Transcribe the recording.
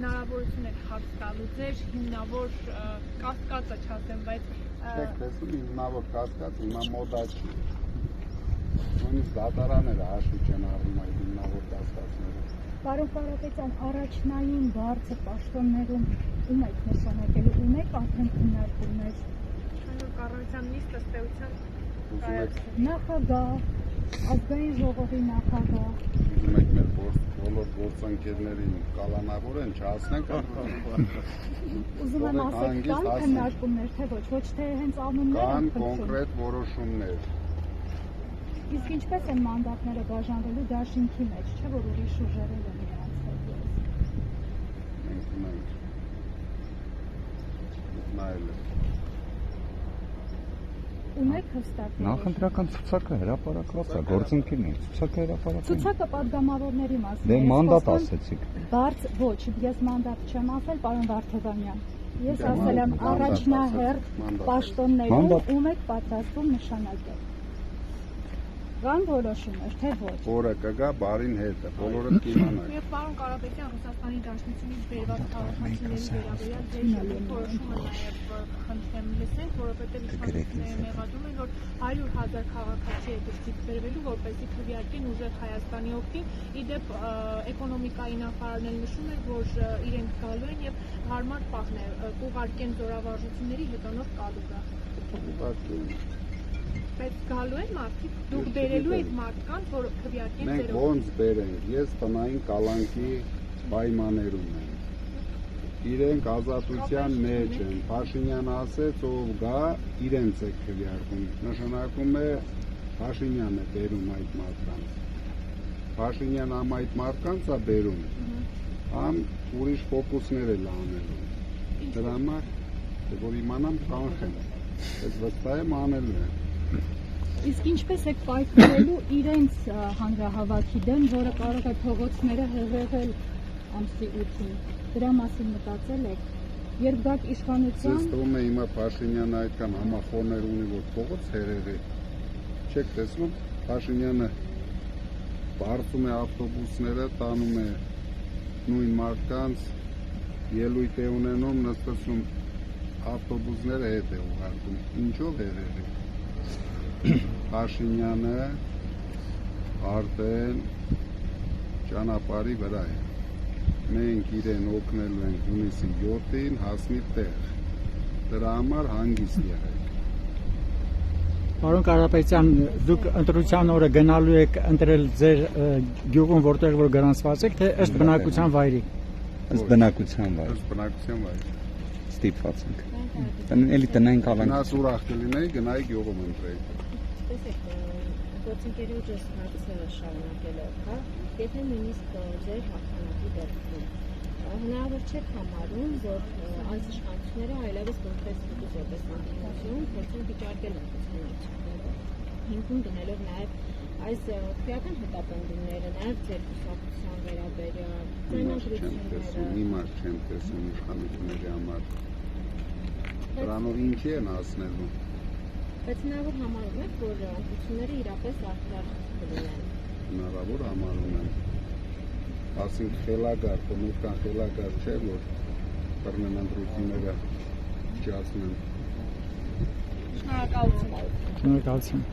հնարավորություն եք հաց տալու ձեր հիմնավոր կասկածը չասեմ, բայց չեք տեսնում հիմնավոր կասկած հիմա մոդա չի։ Նույնիսկ դատարանները հաշվի չեն առնում այդ հիմնավոր կասկածները։ Պարոն Կարապետյան, առաջնային բարձր պաշտոններում ում եք նշանակելու, ունեք արդեն քննարկումներ։ կառավարության նիստ ըստ էության Նախագահ, ազգային ժողովի նախագահ։ Ուզում եք մեր բոլոր գործընկերներին կալանավորեն, չհասնենք։ Ուզում եմ ասել, կան քննարկումներ, թե ոչ թե հենց անուններ կան կոնկրետ որոշումներ։ Իսկ ինչպես են մանդատները բաժանվելու դաշինքի մեջ, չէ՞ որ ուրիշ ուժերով են նրանց հետ։ Մենք ունենք նայել Ունեք հստակ։ Նախընտրական ցուցակը հրապարակված է, գործընկերներ, ցուցակը հրապարակված է։ Ցուցակը падգամավորների մասին։ Դե մանդատ ասեցիք։ Բարձ ոչ, ես մանդատ չեմ ասել, պարոն Վարդևանյան։ Ես ասել եմ առաջնահերթ պաշտոններում ում եք պատրաստվում նշանակել։ Կան որոշումներ, թե ոչ։ Օրը կգա բարին հետ է, բոլորը կիմանան։ Եվ պարոն Կարապետյան, Ռուսաստանի Դաշնությունից բերված քաղաքացիների վերաբերյալ ձեր որոշումը նաև խնդրեմ լսենք, որովհետև իշխանությունները մեղադրում են, որ 100,000 քաղաքացի է դրսից բերվելու, որպեսզի քվեարկեն ուժեղ Հայաստանի օգտին։ Իդեպ էկոնոմիկայի նախարարն էլ նշում էր, որ իրենք գալու են եւ հարմար պահն է կուղարկեն զորավարժությունների հետոնով կալուգա։ Բայց գալու են մարդիկ, դուք բերելու եք մարդկանց, որ քվեարկեն ձեր Մենք ոնց բերենք, ես տնային կալանքի պայմաններում եմ։ Իրենք ազատության մեջ են, Փաշինյանը ասեց, ով գա, իրենց է քվեարկում, նշանակում է Փաշինյանը է բերում այդ մարդկանց։ Փաշինյանը ամ այդ մարդկանց է բերում, ամ ուրիշ ֆոկուսներ էլ անելու։ Դրա համար, որ իմանամ կանխեմ, ես վստահ եմ անելու եմ։ Իսկ ինչպես եք պայքարելու իրենց հանրահավաքի դեմ, որը կարող է փողոցները հեղեղել ամսի 8-ին։ Դրա մասին մտածել եք։ Երբ գաք իշխանության։ Ձեզ թվում է հիմա Փաշինյանը այդքան համախոհներ ունի, որ փողոց հեղեղի։ Չեք տեսնում, Փաշինյանը բարձում է ավտոբուսները, տանում է նույն մարդկանց, ելույթ է ունենում, նստեցում ավտոբուսները հետ է ուղարկում։ Ինչով հեղեղի։ Փաշինյանը արդեն ճանապարհի վրա է։ Մենք իրեն օգնելու ենք հունիսի 7-ին հասնի տեղ։ Դրա համար հանգիստ եղեք։ Պարոն Կարապետյան, դուք ընտրության օրը գնալու եք ընտրել ձեր գյուղում, որտեղ որ գրանցված եք, թե ըստ բնակության վայրի։ Ըստ բնակության վայրի։ Ըստ բնակության վայրի։ Ստիպված ենք։ Էլի տնային կալանք։ Գնաց ուրախ կլինեի, գնայի գյուղում ընտրեի։ Տեսեք, գործընկերի ուժս հարցը շարունակելով, հա, եթե նույնիսկ ձեր հաղթանակի դեպքում հնարավոր չէ համարում, որ այս իշխանությունները այլևս կոնկրետ ստուգուց որպես անդամություն փորձեն վիճարկել ընտրությունները, հիմքում դնելով նաև այս քրեական հետապնդումները, նաև ձեր կուսակցության վերաբերյալ ձայնագրությունները։ Հիմա չեմ տեսնում իշխանությունների համար։ Դրանով ինչի են հասնելու։ Բայց հնարավոր համարում եք, որ ընտրությունները իրապես արդար կլինեն։ Հնարավոր համարում եմ։ Ասենք խելագար, կոմիկան խելագար չէ, որ կրնեն ընտրությունները չասնեն։ Շնորհակալություն։ Շնորհակալություն։